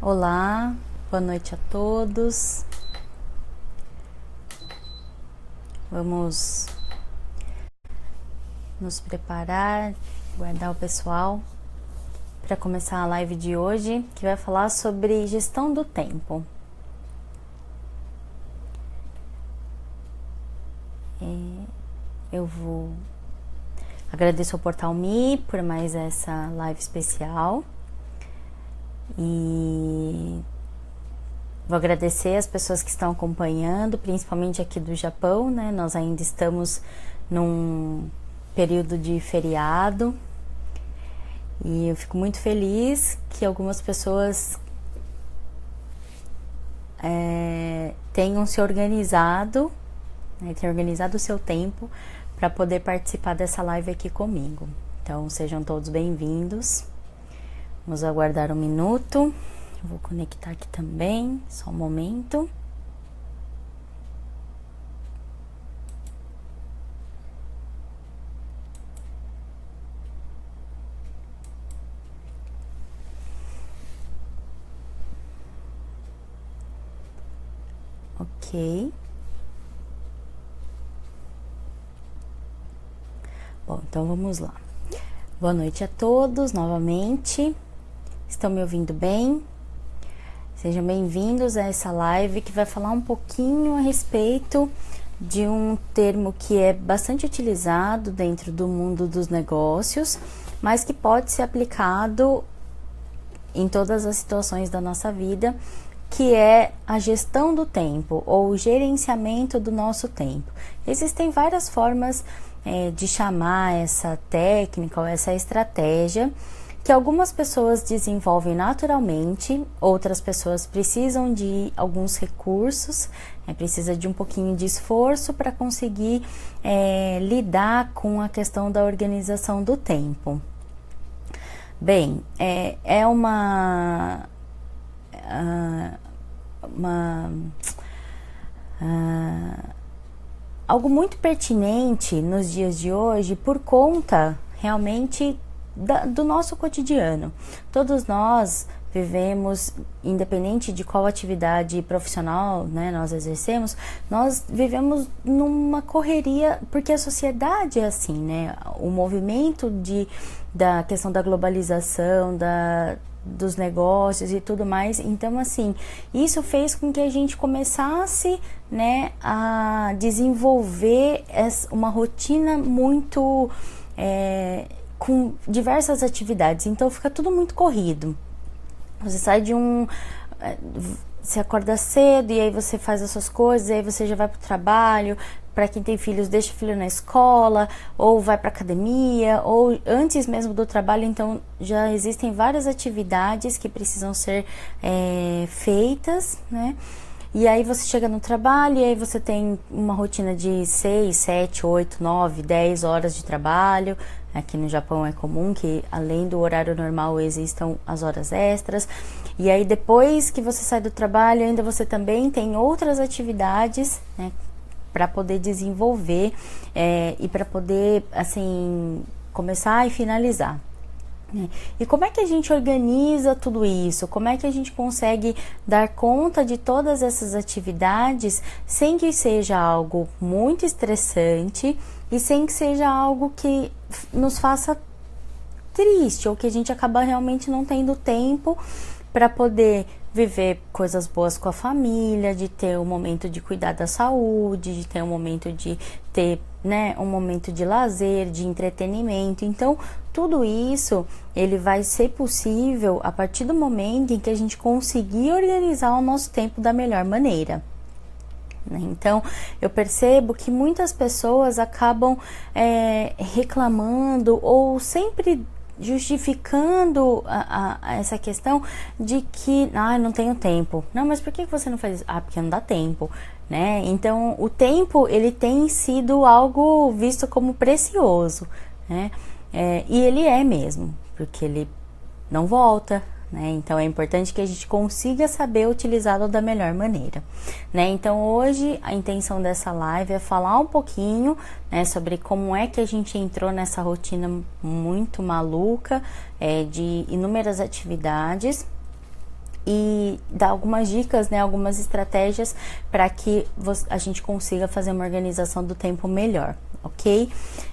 Olá, boa noite a todos. Vamos nos preparar, guardar o pessoal para começar a live de hoje, que vai falar sobre gestão do tempo. Eu vou agradeço ao Portal Me por mais essa live especial e vou agradecer as pessoas que estão acompanhando, principalmente aqui do Japão, né? Nós ainda estamos num período de feriado e eu fico muito feliz que algumas pessoas tenham se organizado, né? Tenham organizado o seu tempo para poder participar dessa live aqui comigo. Então sejam todos bem-vindos. Vamos aguardar um minuto. Eu vou conectar aqui também, só um momento. Ok. Bom, então vamos lá. Boa noite a todos novamente. Estão me ouvindo bem? Sejam bem-vindos a essa live que vai falar um pouquinho a respeito de um termo que é bastante utilizado dentro do mundo dos negócios, mas que pode ser aplicado em todas as situações da nossa vida, que é a gestão do tempo ou o gerenciamento do nosso tempo. Existem várias formas de chamar essa técnica ou essa estratégia que algumas pessoas desenvolvem naturalmente, outras pessoas precisam de alguns recursos, precisa de um pouquinho de esforço para conseguir lidar com a questão da organização do tempo. Bem, é algo muito pertinente nos dias de hoje por conta realmente do nosso cotidiano. Todos nós vivemos, independente de qual atividade profissional, né, nós exercemos, nós vivemos numa correria, porque a sociedade é assim, né? O movimento da questão da globalização, dos negócios e tudo mais. Então, assim, isso fez com que a gente começasse, né, a desenvolver uma rotina muito com diversas atividades. Então fica tudo muito corrido. Você sai você acorda cedo e aí você faz as suas coisas, e aí você já vai para o trabalho. Para quem tem filhos, deixa o filho na escola, ou vai para academia, ou antes mesmo do trabalho. Então já existem várias atividades que precisam ser feitas, né? E aí você chega no trabalho e aí você tem uma rotina de 6, 7, 8, 9, 10 horas de trabalho. Aqui no Japão é comum que além do horário normal existam as horas extras. E aí depois que você sai do trabalho, ainda você também tem outras atividades, né, para poder desenvolver e para poder, assim, começar e finalizar. E como é que a gente organiza tudo isso? Como é que a gente consegue dar conta de todas essas atividades sem que seja algo muito estressante e sem que seja algo que nos faça triste ou que a gente acaba realmente não tendo tempo para poder viver coisas boas com a família, de ter um momento de cuidar da saúde, de ter um momento de ter, né, um momento de lazer, de entretenimento. Então, tudo isso, ele vai ser possível a partir do momento em que a gente conseguir organizar o nosso tempo da melhor maneira. Então, eu percebo que muitas pessoas acabam reclamando ou sempre justificando essa questão de que não tenho tempo. Não, mas por que você não faz isso? Porque não dá tempo, né? Então, o tempo, ele tem sido algo visto como precioso, né? E ele é mesmo, porque ele não volta, né? Então é importante que a gente consiga saber utilizá-lo da melhor maneira, né? Então hoje a intenção dessa live é falar um pouquinho, né, sobre como é que a gente entrou nessa rotina muito maluca de inúmeras atividades e dar algumas dicas, né, algumas estratégias para que a gente consiga fazer uma organização do tempo melhor, ok?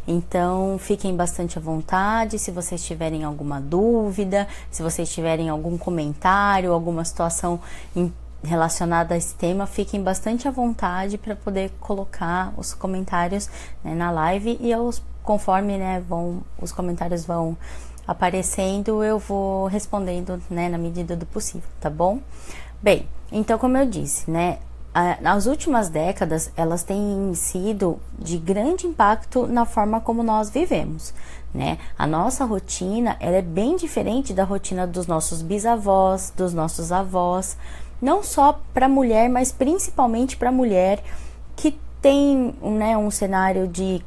Então fiquem bastante à vontade. Se vocês tiverem alguma dúvida, se vocês tiverem algum comentário, alguma situação relacionada a esse tema, fiquem bastante à vontade para poder colocar os comentários, né, na live, e conforme, né, os comentários vão aparecendo, eu vou respondendo, né, na medida do possível, tá bom? Bem, então, como eu disse, né, nas últimas décadas, elas têm sido de grande impacto na forma como nós vivemos, né? A nossa rotina, ela é bem diferente da rotina dos nossos bisavós, dos nossos avós, não só para a mulher, mas principalmente para a mulher que tem, né, um cenário de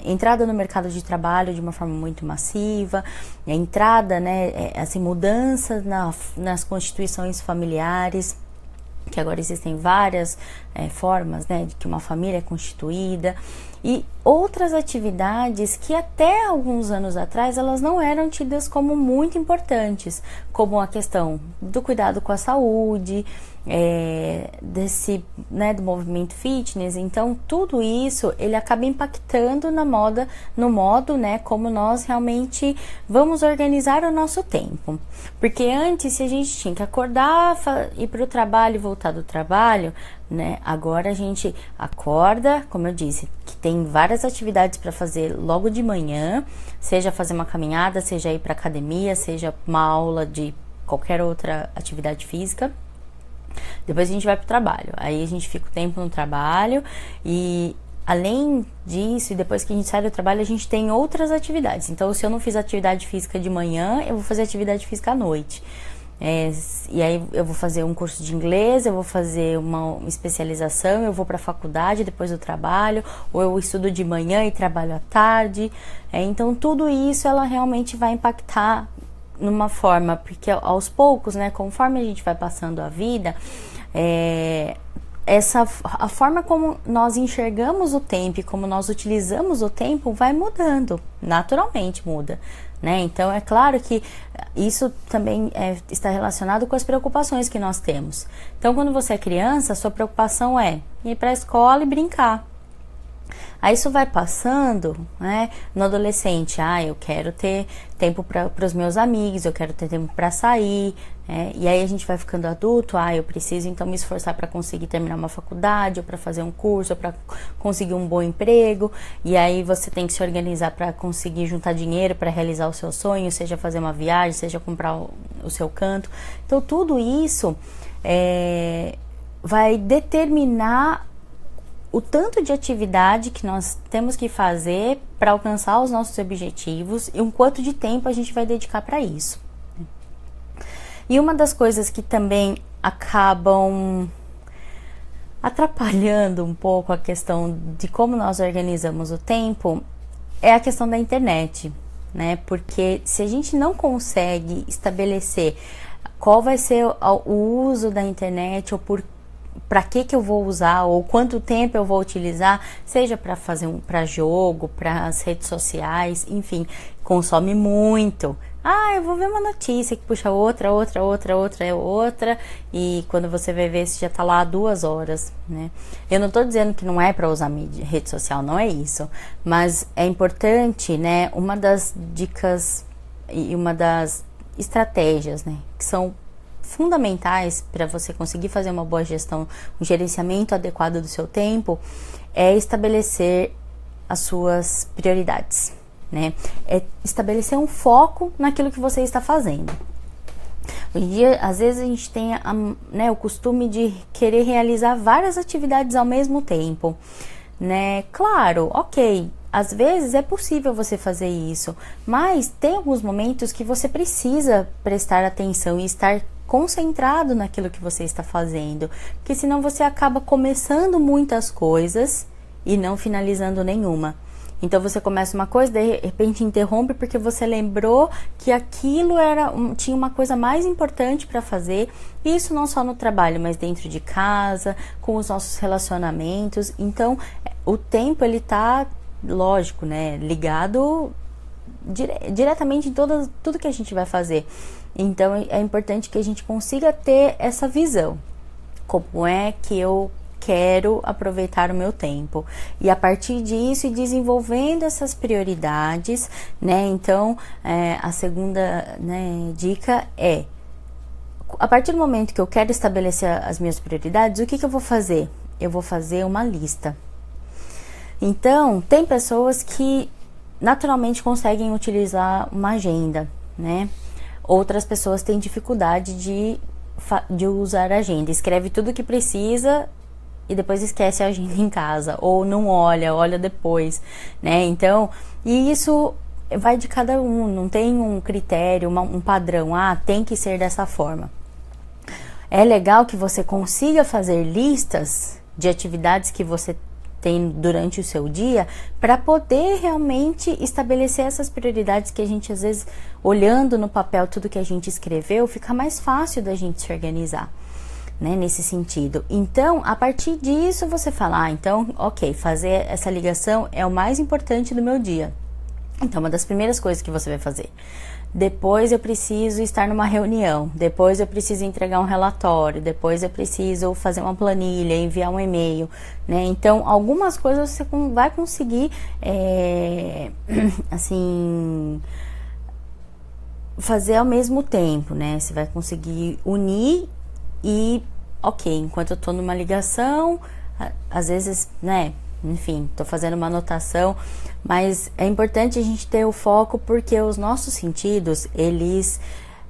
entrada no mercado de trabalho de uma forma muito massiva, a entrada, né, assim, mudanças nas constituições familiares, que agora existem várias formas, né, de que uma família é constituída, e outras atividades que até alguns anos atrás elas não eram tidas como muito importantes, como a questão do cuidado com a saúde, né, do movimento fitness. Então tudo isso ele acaba impactando no modo, né, como nós realmente vamos organizar o nosso tempo, porque antes, se a gente tinha que acordar, ir para o trabalho e voltar do trabalho, né, agora a gente acorda, como eu disse, que tem várias atividades para fazer logo de manhã, seja fazer uma caminhada, seja ir para academia, seja uma aula de qualquer outra atividade física. Depois a gente vai para o trabalho, aí a gente fica o tempo no trabalho, e além disso, e depois que a gente sai do trabalho, a gente tem outras atividades. Então, se eu não fiz atividade física de manhã, eu vou fazer atividade física à noite. E aí eu vou fazer um curso de inglês, eu vou fazer uma especialização, eu vou para a faculdade depois do trabalho, ou eu estudo de manhã e trabalho à tarde. Então tudo isso ela realmente vai impactar numa forma, porque aos poucos, né, conforme a gente vai passando a vida, a forma como nós enxergamos o tempo e como nós utilizamos o tempo vai mudando, naturalmente muda, né? Então é claro que isso também está relacionado com as preocupações que nós temos. Então, quando você é criança, a sua preocupação é ir para a escola e brincar. Aí isso vai passando, né? No adolescente, eu quero ter tempo para os meus amigos, eu quero ter tempo para sair, né? E aí a gente vai ficando adulto, eu preciso então me esforçar para conseguir terminar uma faculdade, ou para fazer um curso, ou para conseguir um bom emprego. E aí você tem que se organizar para conseguir juntar dinheiro para realizar o seu sonho, seja fazer uma viagem, seja comprar o seu canto. Então tudo isso vai determinar o tanto de atividade que nós temos que fazer para alcançar os nossos objetivos e o quanto de tempo a gente vai dedicar para isso. E uma das coisas que também acabam atrapalhando um pouco a questão de como nós organizamos o tempo é a questão da internet, né? Porque se a gente não consegue estabelecer qual vai ser o uso da internet, ou para que eu vou usar, ou quanto tempo eu vou utilizar, seja para fazer para jogo, para as redes sociais, enfim, consome muito. Eu vou ver uma notícia que puxa outra, e quando você vai ver, você já tá lá 2 horas, né? Eu não tô dizendo que não é para usar rede social, não é isso, mas é importante, né? Uma das dicas e uma das estratégias, né, que são fundamentais para você conseguir fazer uma boa gestão, um gerenciamento adequado do seu tempo, é estabelecer as suas prioridades, né? É estabelecer um foco naquilo que você está fazendo. Hoje em dia, às vezes a gente tem o costume de querer realizar várias atividades ao mesmo tempo, né? Claro, ok, às vezes é possível você fazer isso, mas tem alguns momentos que você precisa prestar atenção e estar concentrado naquilo que você está fazendo, porque senão você acaba começando muitas coisas e não finalizando nenhuma. Então você começa uma coisa, de repente interrompe porque você lembrou que aquilo tinha uma coisa mais importante para fazer, e isso não só no trabalho, mas dentro de casa, com os nossos relacionamentos. Então o tempo ele tá, lógico, né, ligado diretamente em tudo que a gente vai fazer. Então é importante que a gente consiga ter essa visão. Como é que eu quero aproveitar o meu tempo? E a partir disso, ir desenvolvendo essas prioridades, né? Então, a segunda, né, dica é: a partir do momento que eu quero estabelecer as minhas prioridades, o que eu vou fazer? Eu vou fazer uma lista. Então, tem pessoas que naturalmente conseguem utilizar uma agenda, né? Outras pessoas têm dificuldade de usar a agenda. Escreve tudo que precisa e depois esquece a agenda em casa, ou não olha depois, né? Então, e isso vai de cada um, não tem um critério, um padrão, tem que ser dessa forma. É legal que você consiga fazer listas de atividades que você tem durante o seu dia, para poder realmente estabelecer essas prioridades que a gente, às vezes, olhando no papel tudo que a gente escreveu, fica mais fácil da gente se organizar, né, nesse sentido. Então, a partir disso, você fala, então, ok, fazer essa ligação é o mais importante do meu dia. Então, uma das primeiras coisas que você vai fazer. Depois eu preciso estar numa reunião, depois eu preciso entregar um relatório, depois eu preciso fazer uma planilha, enviar um e-mail, né? Então, algumas coisas você vai conseguir, assim, fazer ao mesmo tempo, né? Você vai conseguir unir e, ok, enquanto eu tô numa ligação, às vezes, né? Enfim, tô fazendo uma anotação, mas é importante a gente ter o foco, porque os nossos sentidos, eles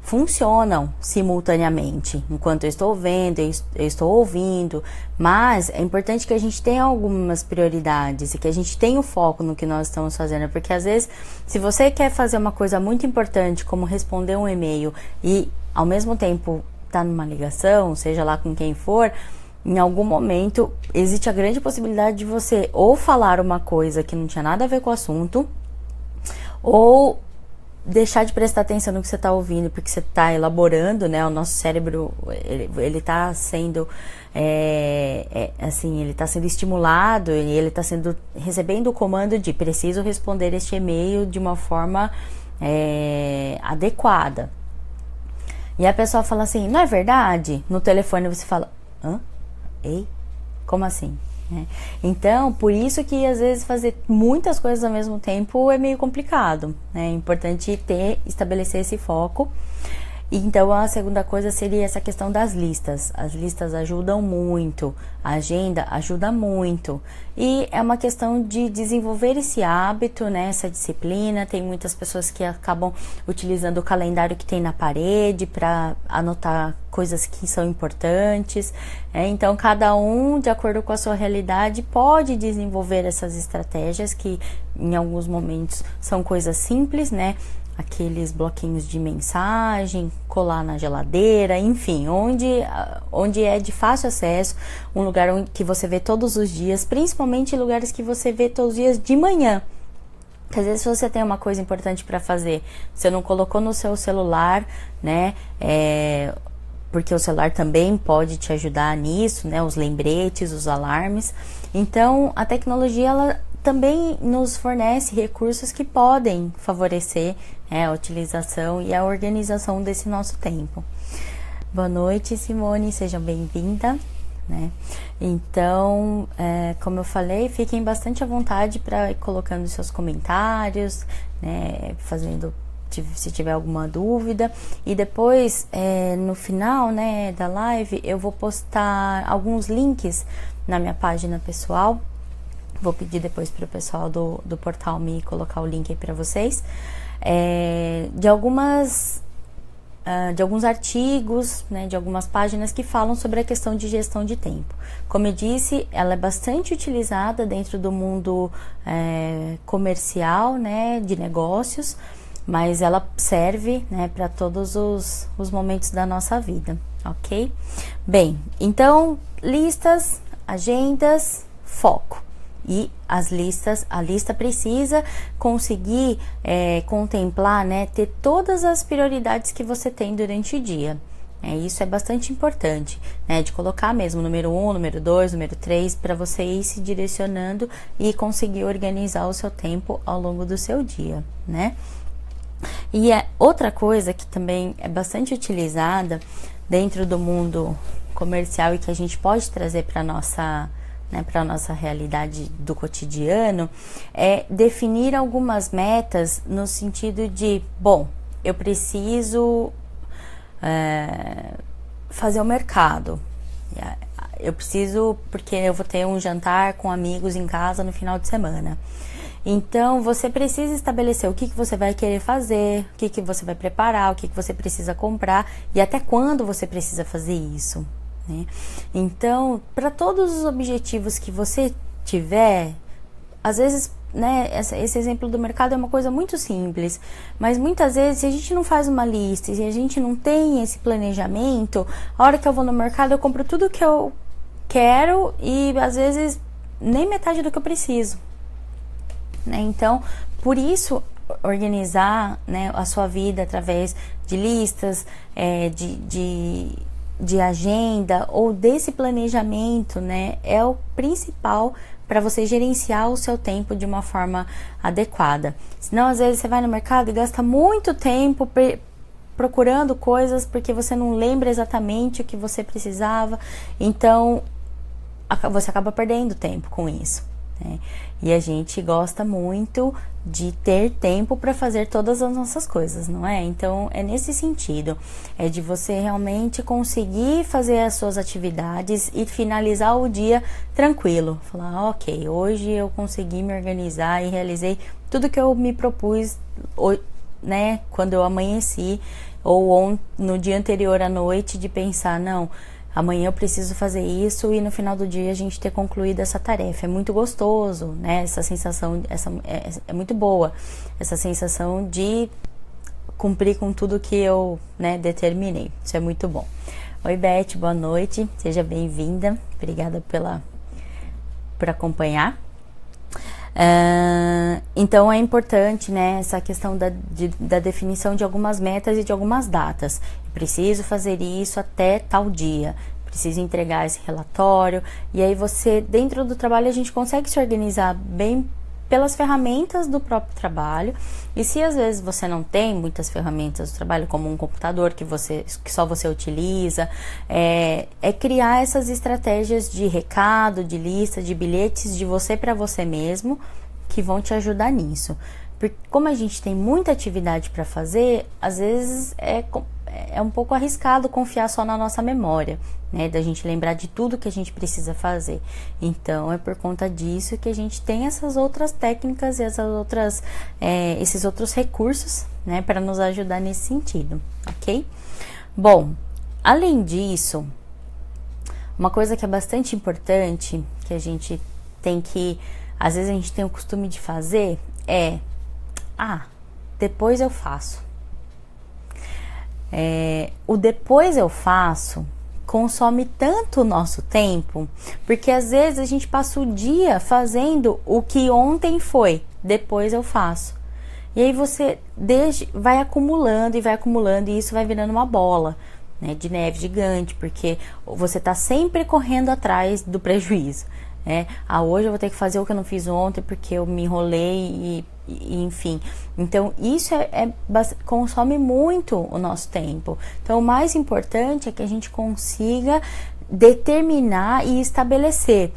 funcionam simultaneamente. Enquanto eu estou vendo, eu estou ouvindo, mas é importante que a gente tenha algumas prioridades e que a gente tenha o foco no que nós estamos fazendo, porque às vezes, se você quer fazer uma coisa muito importante, como responder um e-mail, e ao mesmo tempo tá numa ligação, seja lá com quem for, em algum momento existe a grande possibilidade de você ou falar uma coisa que não tinha nada a ver com o assunto, ou deixar de prestar atenção no que você está ouvindo, porque você está elaborando, né? O nosso cérebro, ele está sendo, assim, ele está sendo estimulado, e ele está recebendo o comando de preciso responder este e-mail de uma forma adequada. E a pessoa fala assim, não é verdade? No telefone você fala, hã? Ei? Como assim? Então, por isso que às vezes fazer muitas coisas ao mesmo tempo é meio complicado, né? É importante estabelecer esse foco. Então, a segunda coisa seria essa questão das listas. As listas ajudam muito, a agenda ajuda muito. E é uma questão de desenvolver esse hábito, né? Essa disciplina. Tem muitas pessoas que acabam utilizando o calendário que tem na parede para anotar coisas que são importantes. Então, cada um, de acordo com a sua realidade, pode desenvolver essas estratégias que, em alguns momentos, são coisas simples, né? Aqueles bloquinhos de mensagem, colar na geladeira, enfim, onde é de fácil acesso, um lugar que você vê todos os dias, principalmente lugares que você vê todos os dias de manhã. Porque às vezes você tem uma coisa importante para fazer, você não colocou no seu celular, né? Porque o celular também pode te ajudar nisso, né? Os lembretes, os alarmes. Então, a tecnologia, ela também nos fornece recursos que podem favorecer a utilização e a organização desse nosso tempo. Boa noite, Simone, seja bem-vinda, né? Então, como eu falei, fiquem bastante à vontade para ir colocando seus comentários, né? Se tiver alguma dúvida, e depois no final, né, da live eu vou postar alguns links na minha página pessoal. Vou pedir depois para o pessoal do portal me colocar o link aí para vocês, de alguns artigos, né, de algumas páginas que falam sobre a questão de gestão de tempo. Como eu disse, ela é bastante utilizada dentro do mundo comercial, né, de negócios, mas ela serve, né, para todos os momentos da nossa vida, ok? Bem, então, listas, agendas, foco. E a lista precisa conseguir contemplar, né, ter todas as prioridades que você tem durante o dia. Isso é bastante importante, né, de colocar mesmo número 1, número 2, número 3, para você ir se direcionando e conseguir organizar o seu tempo ao longo do seu dia, né? E outra coisa que também é bastante utilizada dentro do mundo comercial e que a gente pode trazer para nossa, né, para nossa realidade do cotidiano, é definir algumas metas no sentido de, bom, eu preciso fazer o mercado. Eu preciso, porque eu vou ter um jantar com amigos em casa no final de semana. Então, você precisa estabelecer o que você vai querer fazer, o que você vai preparar, o que você precisa comprar e até quando você precisa fazer isso, né? Então, para todos os objetivos que você tiver, às vezes, né, esse exemplo do mercado é uma coisa muito simples, mas muitas vezes, se a gente não faz uma lista, se a gente não tem esse planejamento, a hora que eu vou no mercado, eu compro tudo que eu quero e às vezes nem metade do que eu preciso, né? Então, por isso, organizar, né, a sua vida através de listas, de agenda ou desse planejamento, né, é o principal para você gerenciar o seu tempo de uma forma adequada. Senão, às vezes, você vai no mercado e gasta muito tempo procurando coisas porque você não lembra exatamente o que você precisava. Então, você acaba perdendo tempo com isso, né? E a gente gosta muito de ter tempo para fazer todas as nossas coisas, não é? Então, é nesse sentido, é de você realmente conseguir fazer as suas atividades e finalizar o dia tranquilo. Falar, ok, hoje eu consegui me organizar e realizei tudo que eu me propus, né, quando eu amanheci, ou no dia anterior à noite, de pensar, não, amanhã eu preciso fazer isso, e no final do dia a gente ter concluído essa tarefa. É muito gostoso, né? Essa sensação é muito boa, essa sensação de cumprir com tudo que eu, né, determinei. Isso é muito bom. Oi, Beth, boa noite, seja bem-vinda. Obrigada por acompanhar. Então é importante, né, essa questão da definição de algumas metas e de algumas datas. Preciso fazer isso até tal dia, preciso entregar esse relatório, e aí você, dentro do trabalho, a gente consegue se organizar bem pelas ferramentas do próprio trabalho. E se às vezes você não tem muitas ferramentas do trabalho, como um computador que só você utiliza, é criar essas estratégias de recado, de lista, de bilhetes de você para você mesmo, que vão te ajudar nisso. Porque como a gente tem muita atividade para fazer, às vezes é um pouco arriscado confiar só na nossa memória, né, da gente lembrar de tudo que a gente precisa fazer. Então, é por conta disso que a gente tem essas outras técnicas e esses outros recursos, né, para nos ajudar nesse sentido, ok? Bom, além disso, uma coisa que é bastante importante, que a gente tem que, às vezes a gente tem o costume de fazer, depois eu faço. O depois eu faço consome tanto o nosso tempo, porque às vezes a gente passa o dia fazendo o que ontem foi, depois eu faço. E aí você vai acumulando e isso vai virando uma bola, né, de neve gigante, porque você está sempre correndo atrás do prejuízo, né? Hoje eu vou ter que fazer o que eu não fiz ontem porque eu me enrolei e enfim. Então isso consome muito o nosso tempo. Então o mais importante é que a gente consiga determinar e estabelecer.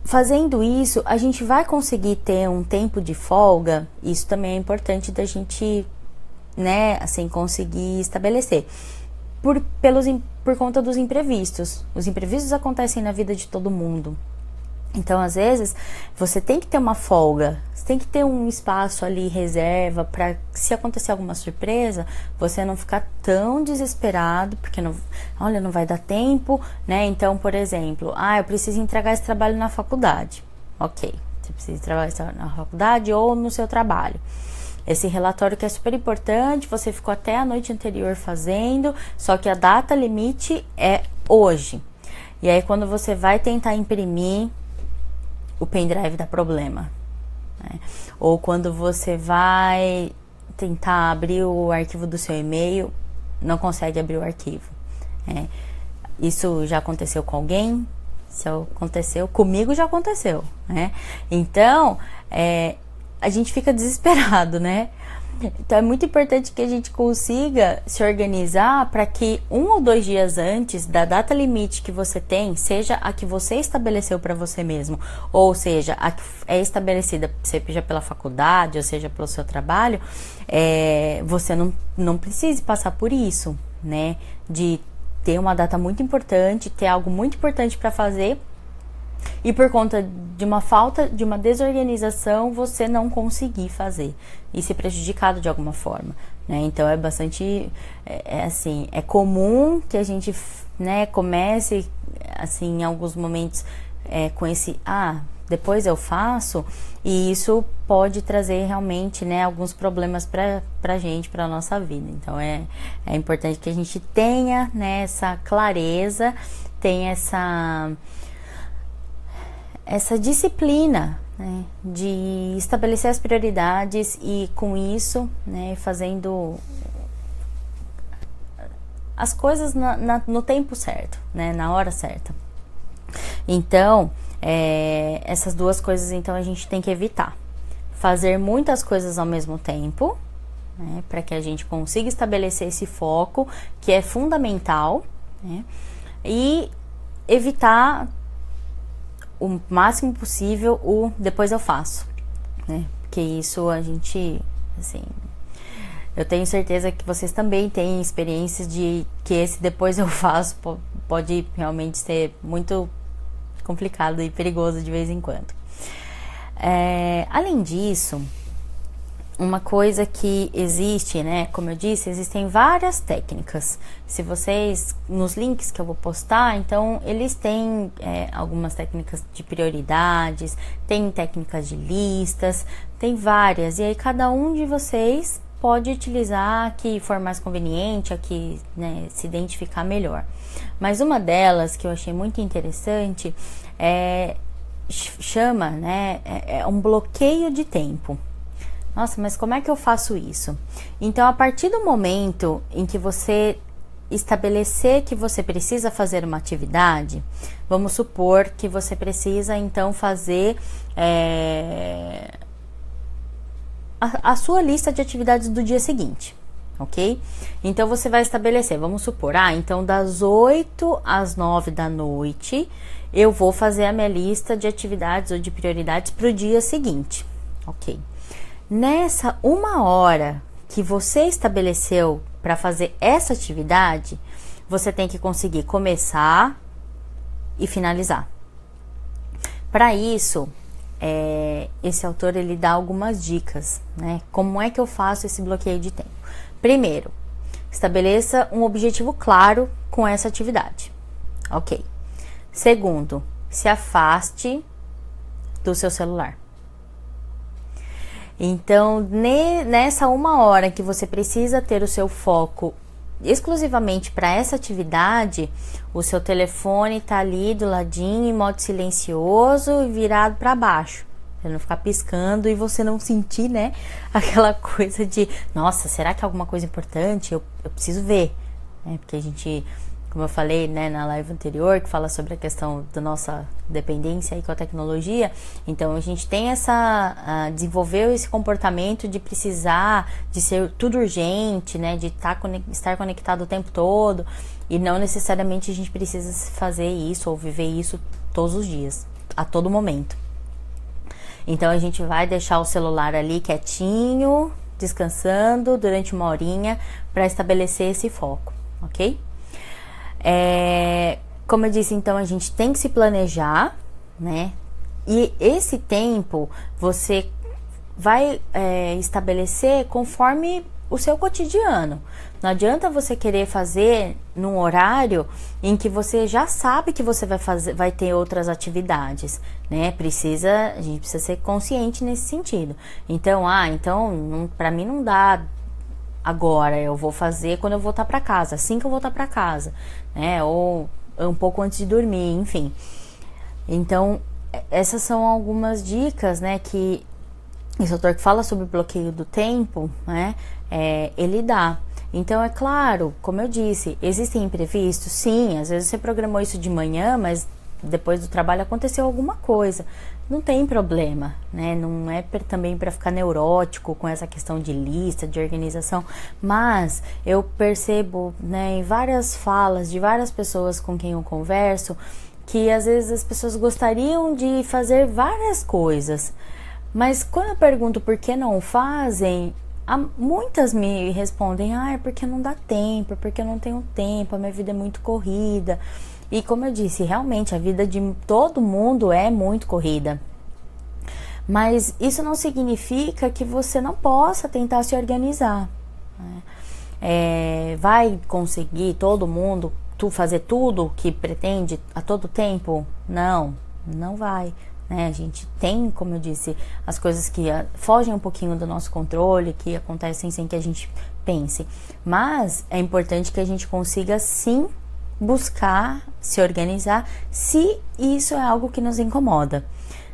Fazendo isso, a gente vai conseguir ter um tempo de folga. Isso também é importante da gente, né, assim, conseguir estabelecer. Por conta dos imprevistos. Os imprevistos acontecem na vida de todo mundo. Então, às vezes, você tem que ter uma folga, você tem que ter um espaço ali, reserva, para se acontecer alguma surpresa, você não ficar tão desesperado, porque não vai dar tempo, né? Então, por exemplo, eu preciso entregar esse trabalho na faculdade. Ok, você precisa trabalhar na faculdade ou no seu trabalho. Esse relatório que é super importante, você ficou até a noite anterior fazendo, só que a data limite é hoje. E aí, quando você vai tentar imprimir, o pendrive dá problema, né? Ou quando você vai tentar abrir o arquivo do seu e-mail, não consegue abrir o arquivo. Isso já aconteceu com alguém? Se aconteceu, comigo já aconteceu, né? Então, a gente fica desesperado, né? Então é muito importante que a gente consiga se organizar para que 1 ou 2 dias antes da data limite que você tem, seja a que você estabeleceu para você mesmo, ou seja, a que é estabelecida, seja pela faculdade, ou seja pelo seu trabalho, você não precise passar por isso, né? De ter uma data muito importante, ter algo muito importante para fazer, e por conta de uma falta, de uma desorganização, você não conseguir fazer e ser prejudicado de alguma forma, né? Então é bastante, assim, é comum que a gente, né, comece, assim, em alguns momentos com esse, depois eu faço, e isso pode trazer realmente, né, alguns problemas pra gente, pra nossa vida. Então é importante que a gente tenha, né, essa clareza, tenha essa disciplina, né, de estabelecer as prioridades e com isso, né, fazendo as coisas no tempo certo, né, na hora certa. Então, essas duas coisas, então, a gente tem que evitar. Fazer muitas coisas ao mesmo tempo, né, para que a gente consiga estabelecer esse foco, que é fundamental, né, e evitar o máximo possível o depois eu faço, né? Porque isso a gente, assim, eu tenho certeza que vocês também têm experiências de que esse depois eu faço pode realmente ser muito complicado e perigoso de vez em quando. Além disso, uma coisa que existe, né, como eu disse, existem várias técnicas. Se vocês, nos links que eu vou postar, então eles têm algumas técnicas de prioridades, tem técnicas de listas, tem várias, e aí cada um de vocês pode utilizar a que for mais conveniente, a que, né, se identificar melhor. Mas uma delas que eu achei muito interessante chama, né, um bloqueio de tempo. Nossa, mas como é que eu faço isso? Então, a partir do momento em que você estabelecer que você precisa fazer uma atividade, vamos supor que você precisa, então, fazer a sua lista de atividades do dia seguinte, ok? Então, você vai estabelecer, vamos supor, então, das 8 às 9 da noite, eu vou fazer a minha lista de atividades ou de prioridades para o dia seguinte, ok? Nessa 1 hora que você estabeleceu para fazer essa atividade, você tem que conseguir começar e finalizar. Para isso, esse autor ele dá algumas dicas, né? Como é que eu faço esse bloqueio de tempo? Primeiro, estabeleça um objetivo claro com essa atividade, ok? Segundo, se afaste do seu celular. Então, nessa 1 hora que você precisa ter o seu foco exclusivamente para essa atividade, o seu telefone tá ali do ladinho, em modo silencioso e virado para baixo, para não ficar piscando e você não sentir, né, aquela coisa de, nossa, será que é alguma coisa importante? Eu preciso ver, né? Porque a gente, como eu falei, né, na live anterior, que fala sobre a questão da nossa dependência aí com a tecnologia, então a gente tem desenvolveu esse comportamento de precisar, de ser tudo urgente, né, de estar conectado o tempo todo, e não necessariamente a gente precisa fazer isso ou viver isso todos os dias, a todo momento. Então a gente vai deixar o celular ali quietinho, descansando durante 1 horinha para estabelecer esse foco, ok? Como eu disse, então a gente tem que se planejar, né? E esse tempo você vai estabelecer conforme o seu cotidiano. Não adianta você querer fazer num horário em que você já sabe que você vai ter outras atividades, né? A gente precisa ser consciente nesse sentido. Então, para mim não dá agora, eu vou fazer quando eu voltar para casa, assim que eu voltar para casa, né? Ou um pouco antes de dormir, enfim. Então, essas são algumas dicas, né, que esse autor que fala sobre o bloqueio do tempo, né, ele dá. Então, é claro, como eu disse, existem imprevistos? Sim, às vezes você programou isso de manhã, mas depois do trabalho aconteceu alguma coisa. Não tem problema, né? Não é também para ficar neurótico com essa questão de lista, de organização, mas eu percebo, né, em várias falas de várias pessoas com quem eu converso, que às vezes as pessoas gostariam de fazer várias coisas, mas quando eu pergunto por que não fazem, muitas me respondem, é porque não dá tempo, é porque eu não tenho tempo, a minha vida é muito corrida. E como eu disse, realmente a vida de todo mundo é muito corrida. Mas isso não significa que você não possa tentar se organizar, né? Vai conseguir todo mundo fazer tudo o que pretende a todo tempo? Não vai, né? A gente tem, como eu disse, as coisas que fogem um pouquinho do nosso controle, que acontecem sem que a gente pense. Mas é importante que a gente consiga sim buscar se organizar, se isso é algo que nos incomoda.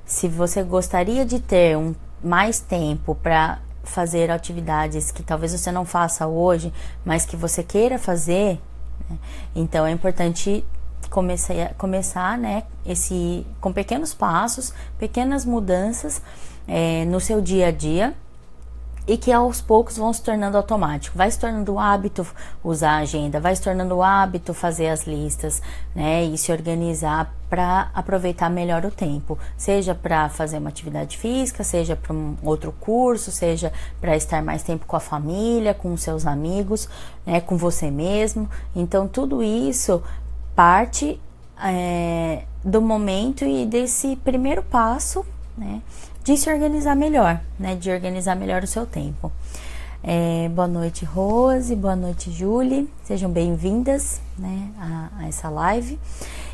Se você gostaria de ter mais tempo para fazer atividades que talvez você não faça hoje, mas que você queira fazer, né? Então é importante começar, né, com pequenos passos, pequenas mudanças no seu dia a dia, e que aos poucos vão se tornando automático. Vai se tornando um hábito usar a agenda, vai se tornando um hábito fazer as listas, né, e se organizar para aproveitar melhor o tempo, seja para fazer uma atividade física, seja para um outro curso, seja para estar mais tempo com a família, com os seus amigos, né, com você mesmo. Então tudo isso parte do momento e desse primeiro passo, né, de se organizar melhor, né, de organizar melhor o seu tempo. Boa noite, Rose, boa noite, Julie, sejam bem-vindas, né, a essa live.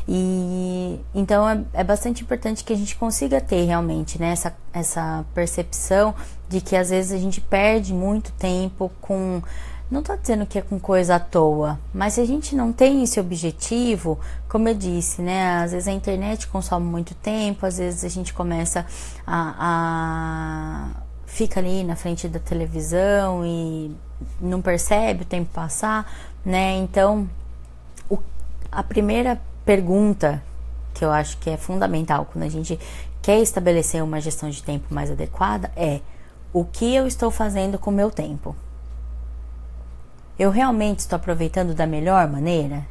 E então é bastante importante que a gente consiga ter realmente, né, essa percepção de que às vezes a gente perde muito tempo com... Não tô dizendo que é com coisa à toa, mas se a gente não tem esse objetivo, como eu disse, né? Às vezes a internet consome muito tempo, às vezes a gente começa fica ali na frente da televisão e não percebe o tempo passar, né? Então, a primeira pergunta que eu acho que é fundamental quando a gente quer estabelecer uma gestão de tempo mais adequada é: o que eu estou fazendo com o meu tempo? Eu realmente estou aproveitando da melhor maneira?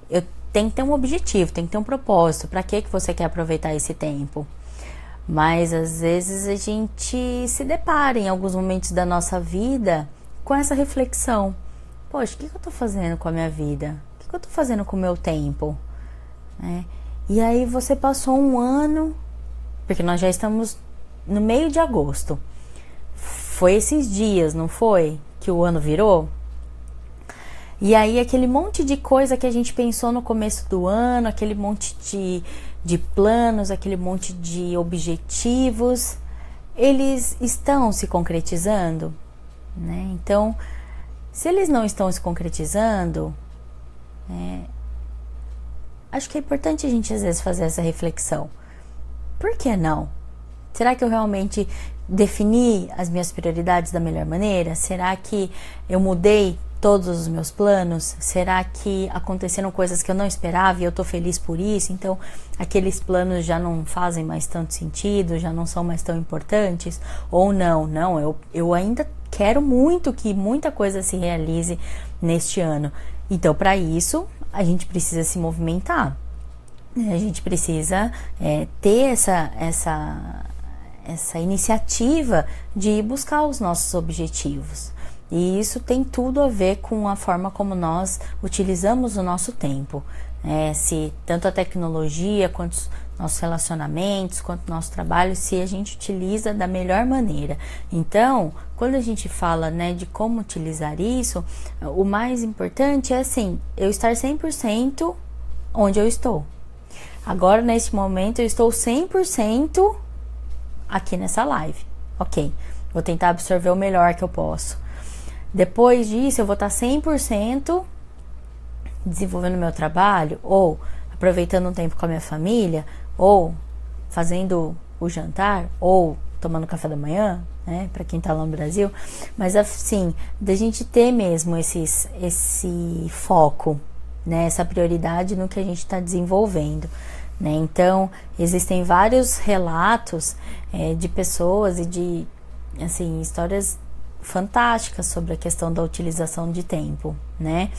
Eu tenho que ter um objetivo, tem que ter um propósito. Para que você quer aproveitar esse tempo? Mas às vezes a gente se depara em alguns momentos da nossa vida com essa reflexão: poxa, o que eu estou fazendo com a minha vida? O que eu estou fazendo com o meu tempo? E aí você passou um ano, porque nós já estamos no meio de agosto. Foi esses dias, não foi? Que o ano virou. E aí aquele monte de coisa que a gente pensou no começo do ano, aquele monte de planos, aquele monte de objetivos, eles estão se concretizando, né? Então, se eles não estão se concretizando, acho que é importante a gente às vezes fazer essa reflexão. Por que não? Será que eu realmente defini as minhas prioridades da melhor maneira? Será que eu mudei todos os meus planos? Será que aconteceram coisas que eu não esperava e eu tô feliz por isso? Então, aqueles planos já não fazem mais tanto sentido, já não são mais tão importantes? Ou não, eu ainda quero muito que muita coisa se realize neste ano. Então, para isso, a gente precisa se movimentar. A gente precisa ter essa iniciativa de buscar os nossos objetivos. E isso tem tudo a ver com a forma como nós utilizamos o nosso tempo. Se tanto a tecnologia, quanto os nossos relacionamentos, quanto o nosso trabalho, se a gente utiliza da melhor maneira. Então, quando a gente fala, né, de como utilizar isso, o mais importante é assim, eu estar 100% onde eu estou. Agora, neste momento, eu estou 100% aqui nessa live. Ok, vou tentar absorver o melhor que eu posso. Depois disso, eu vou estar 100% desenvolvendo meu trabalho, ou aproveitando um tempo com a minha família, ou fazendo o jantar, ou tomando café da manhã, né, para quem tá lá no Brasil. Mas assim, da gente ter mesmo esse foco, né, essa prioridade no que a gente está desenvolvendo, né? Então, existem vários relatos de pessoas e de, assim, histórias fantásticas sobre a questão da utilização de tempo, né?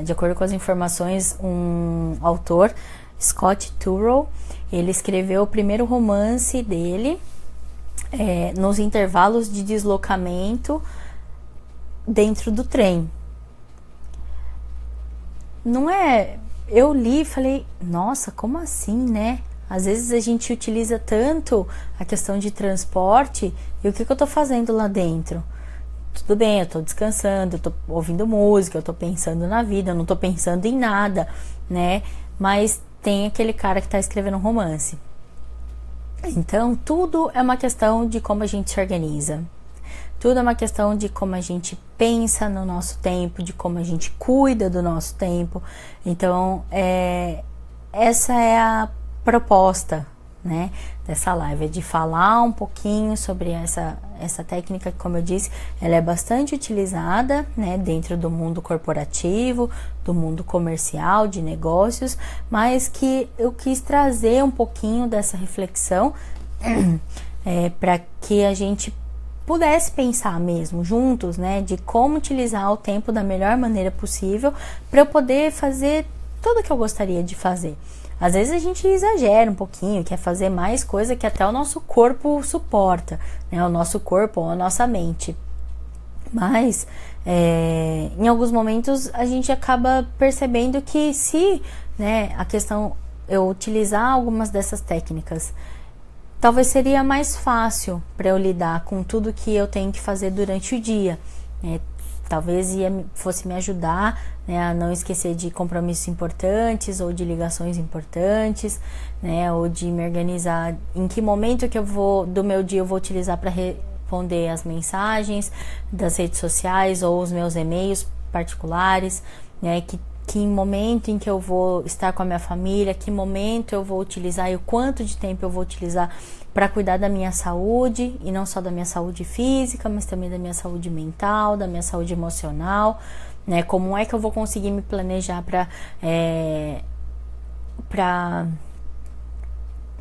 De acordo com as informações, um autor, Scott Turow, ele escreveu o primeiro romance dele nos intervalos de deslocamento dentro do trem. Não é... Eu li e falei, nossa, como assim, né? Às vezes a gente utiliza tanto a questão de transporte, e o que eu tô fazendo lá dentro? Tudo bem, eu tô descansando, eu tô ouvindo música, eu tô pensando na vida, eu não tô pensando em nada, né? Mas tem aquele cara que tá escrevendo um romance. Então, tudo é uma questão de como a gente se organiza. Tudo é uma questão de como a gente pensa no nosso tempo, de como a gente cuida do nosso tempo. Então, essa é a proposta, né, dessa live, é de falar um pouquinho sobre essa técnica que, como eu disse, ela é bastante utilizada, né, dentro do mundo corporativo, do mundo comercial, de negócios, mas que eu quis trazer um pouquinho dessa reflexão para que a gente pudesse pensar mesmo juntos, né, de como utilizar o tempo da melhor maneira possível para eu poder fazer tudo que eu gostaria de fazer. Às vezes a gente exagera um pouquinho, quer fazer mais coisa que até o nosso corpo suporta, né, o nosso corpo ou a nossa mente. Mas em alguns momentos a gente acaba percebendo que se, né, a questão eu utilizar algumas dessas técnicas, talvez seria mais fácil para eu lidar com tudo que eu tenho que fazer durante o dia, né? Talvez fosse me ajudar, né, a não esquecer de compromissos importantes ou de ligações importantes, né, ou de me organizar em que momento que do meu dia eu vou utilizar para responder as mensagens das redes sociais ou os meus e-mails particulares, né, que momento em que eu vou estar com a minha família, que momento eu vou utilizar e o quanto de tempo eu vou utilizar para cuidar da minha saúde, e não só da minha saúde física, mas também da minha saúde mental, da minha saúde emocional, né? Como é que eu vou conseguir me planejar para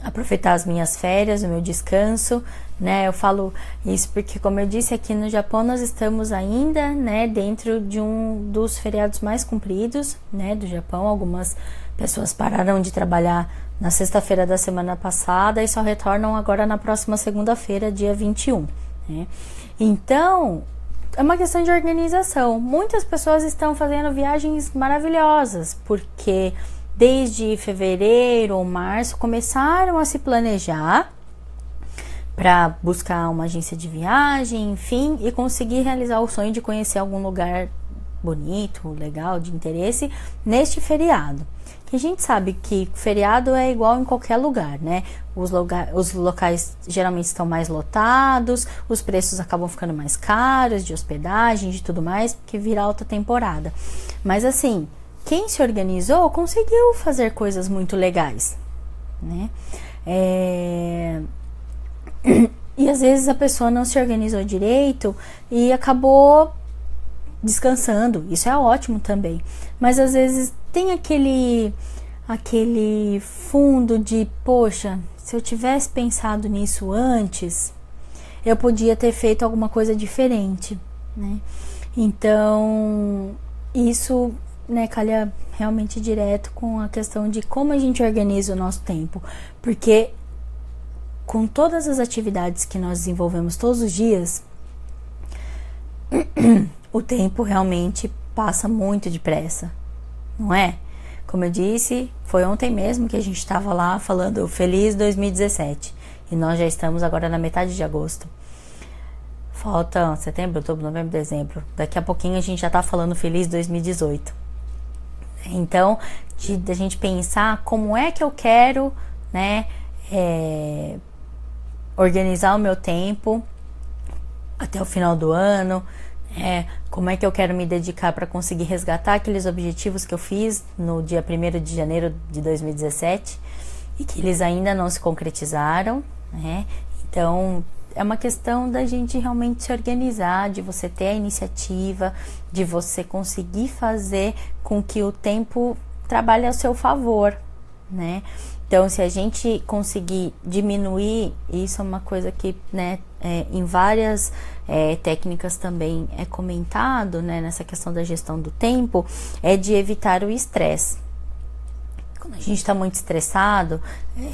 aproveitar as minhas férias, o meu descanso, né? Eu falo isso porque, como eu disse, aqui no Japão nós estamos ainda, né, dentro de um dos feriados mais compridos, né, do Japão. Algumas pessoas pararam de trabalhar na sexta-feira da semana passada e só retornam agora na próxima segunda-feira, dia 21, né? Então, é uma questão de organização. Muitas pessoas estão fazendo viagens maravilhosas, porque desde fevereiro ou março começaram a se planejar para buscar uma agência de viagem, enfim, e conseguir realizar o sonho de conhecer algum lugar bonito, legal, de interesse neste feriado. Que a gente sabe que feriado é igual em qualquer lugar, né? Os locais geralmente estão mais lotados, os preços acabam ficando mais caros de hospedagem, de tudo mais, porque vira alta temporada. Mas assim, quem se organizou conseguiu fazer coisas muito legais, né? E às vezes a pessoa não se organizou direito e acabou descansando. Isso é ótimo também. Mas às vezes tem aquele fundo de, poxa, se eu tivesse pensado nisso antes, eu podia ter feito alguma coisa diferente, né? Então, isso, né, calha realmente direto com a questão de como a gente organiza o nosso tempo, porque com todas as atividades que nós desenvolvemos todos os dias, o tempo realmente passa muito depressa, não é? Como eu disse, foi ontem mesmo que a gente estava lá falando Feliz 2017 e nós já estamos agora na metade de agosto. Falta setembro, outubro, novembro, dezembro. Daqui a pouquinho a gente já está falando Feliz 2018. Então, da gente pensar como é que eu quero, né, organizar o meu tempo até o final do ano, como é que eu quero me dedicar para conseguir resgatar aqueles objetivos que eu fiz no dia 1º de janeiro de 2017 e que eles ainda não se concretizaram, né? Então, é uma questão da gente realmente se organizar, de você ter a iniciativa, de você conseguir fazer com que o tempo trabalhe a seu favor, né? Então, se a gente conseguir diminuir, isso é uma coisa que, né, em várias técnicas também é comentado, né, nessa questão da gestão do tempo, é de evitar o estresse. Quando a gente está muito estressado,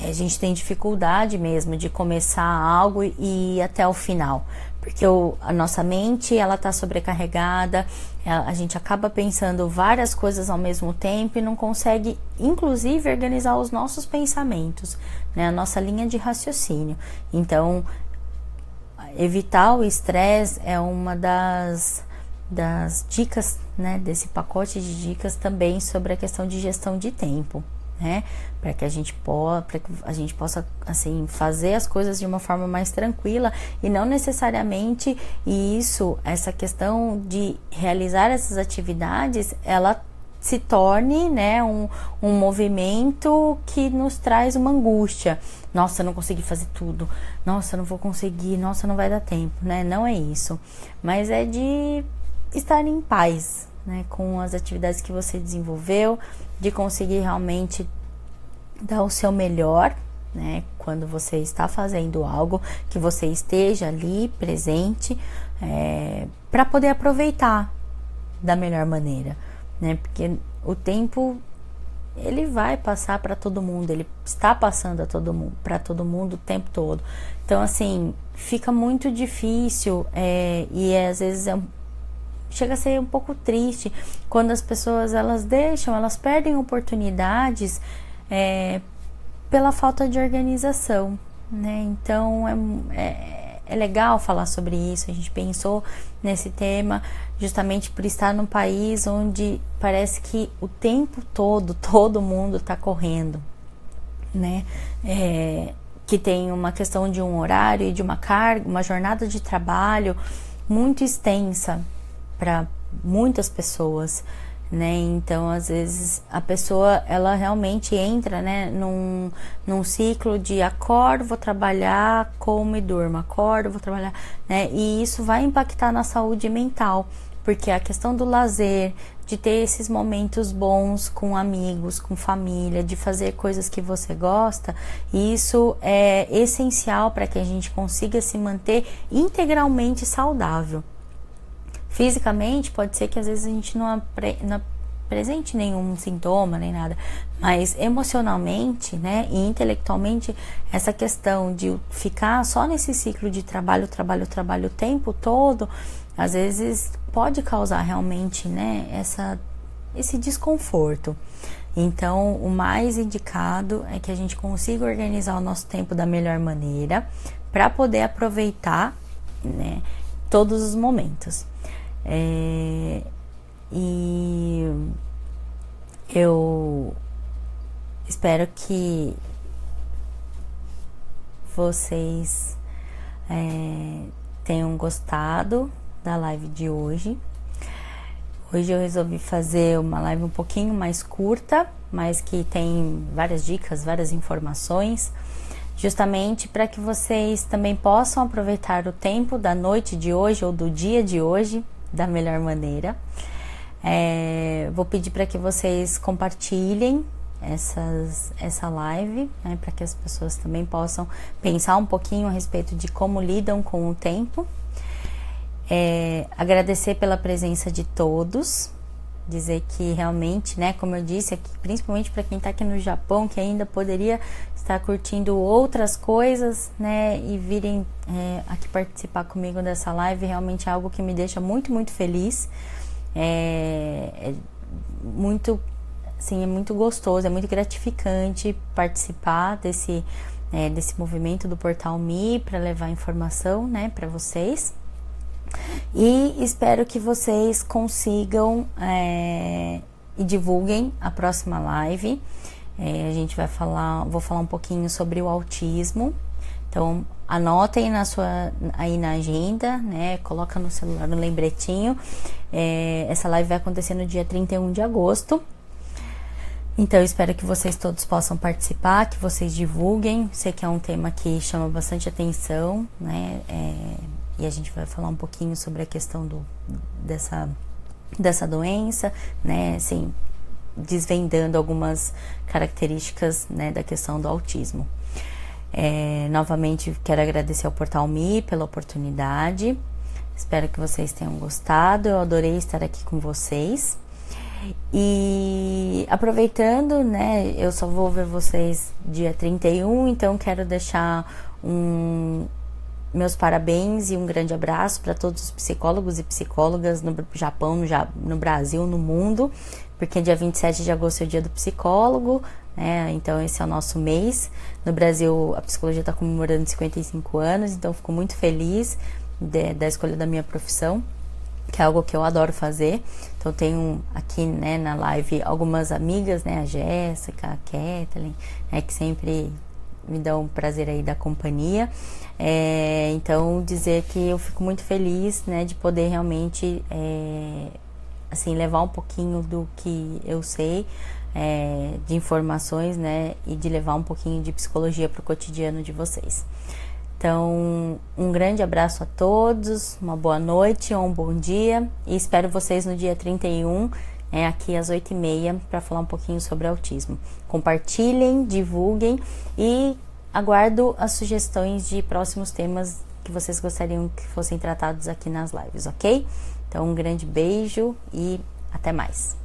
a gente tem dificuldade mesmo de começar algo e ir até o final, porque a nossa mente, ela está sobrecarregada, a gente acaba pensando várias coisas ao mesmo tempo e não consegue, inclusive, organizar os nossos pensamentos, né, a nossa linha de raciocínio. Então, evitar o estresse é uma das dicas, né, desse pacote de dicas também sobre a questão de gestão de tempo, né, para que a gente possa assim fazer as coisas de uma forma mais tranquila e não necessariamente essa questão de realizar essas atividades, ela se torne, né, um movimento que nos traz uma angústia. Nossa, eu não consegui fazer tudo. Nossa, eu não vou conseguir. Nossa, não vai dar tempo, né? Não é isso. Mas é de estar em paz, né, com as atividades que você desenvolveu, de conseguir realmente dar o seu melhor, né, quando você está fazendo algo, que você esteja ali presente, para poder aproveitar da melhor maneira, né, porque o tempo, ele vai passar para todo mundo, ele está passando para todo mundo o tempo todo. Então, assim, fica muito difícil e às vezes chega a ser um pouco triste quando as pessoas elas perdem oportunidades pela falta de organização, né? Então é legal falar sobre isso. A gente pensou nesse tema justamente por estar num país onde parece que o tempo todo mundo está correndo, né? Que tem uma questão de um horário e de uma carga, uma jornada de trabalho muito extensa para muitas pessoas, né? Então, às vezes, a pessoa, ela realmente entra, né, num ciclo de acordo, vou trabalhar, como e durmo, acordo, vou trabalhar, né? E isso vai impactar na saúde mental, porque a questão do lazer, de ter esses momentos bons com amigos, com família, de fazer coisas que você gosta, isso é essencial para que a gente consiga se manter integralmente saudável. Fisicamente, pode ser que às vezes a gente não apresente nenhum sintoma, nem nada, mas emocionalmente, né, e intelectualmente, essa questão de ficar só nesse ciclo de trabalho o tempo todo, às vezes pode causar realmente, né, esse desconforto. Então, o mais indicado é que a gente consiga organizar o nosso tempo da melhor maneira para poder aproveitar, né, todos os momentos. E eu espero que vocês tenham gostado da live de hoje. Hoje eu resolvi fazer uma live um pouquinho mais curta, mas que tem várias dicas, várias informações, justamente para que vocês também possam aproveitar o tempo da noite de hoje ou do dia de hoje da melhor maneira. Vou pedir para que vocês compartilhem essa live, né, para que as pessoas também possam pensar um pouquinho a respeito de como lidam com o tempo. Agradecer pela presença de todos, dizer que realmente, né, como eu disse, aqui, principalmente para quem está aqui no Japão, que ainda poderia estar curtindo outras coisas, né, e virem aqui participar comigo dessa live, realmente é algo que me deixa muito, muito feliz. Muito, assim, é muito gostoso, é muito gratificante participar desse movimento do Portal Me para levar informação, né, para vocês. E espero que vocês consigam e divulguem a próxima live. Vou falar um pouquinho sobre o autismo. Então, anotem aí na agenda, né? Coloca no celular, no lembretinho. Essa live vai acontecer no dia 31 de agosto. Então, eu espero que vocês todos possam participar, que vocês divulguem. Sei que é um tema que chama bastante atenção, né? E a gente vai falar um pouquinho sobre a questão dessa doença, né? Assim, desvendando algumas características, né, da questão do autismo. Novamente, quero agradecer ao Portal Me pela oportunidade. Espero que vocês tenham gostado. Eu adorei estar aqui com vocês. E aproveitando, né, eu só vou ver vocês dia 31, então quero deixar meus parabéns e um grande abraço para todos os psicólogos e psicólogas no Japão, no Brasil, no mundo, porque dia 27 de agosto é o dia do psicólogo, né, então esse é o nosso mês. No Brasil, a psicologia está comemorando 55 anos, então fico muito feliz da escolha da minha profissão, que é algo que eu adoro fazer. Então tenho aqui, né, na live algumas amigas, né, a Jéssica, a Kathleen, né, que sempre me dão prazer aí da companhia. Então dizer que eu fico muito feliz, né, de poder realmente assim, levar um pouquinho do que eu sei, de informações, né, e de levar um pouquinho de psicologia para o cotidiano de vocês. Então, um grande abraço a todos, uma boa noite ou um bom dia, e espero vocês no dia 31, aqui às 8h30, para falar um pouquinho sobre autismo. Compartilhem, divulguem e aguardo as sugestões de próximos temas que vocês gostariam que fossem tratados aqui nas lives, ok? Então, um grande beijo e até mais.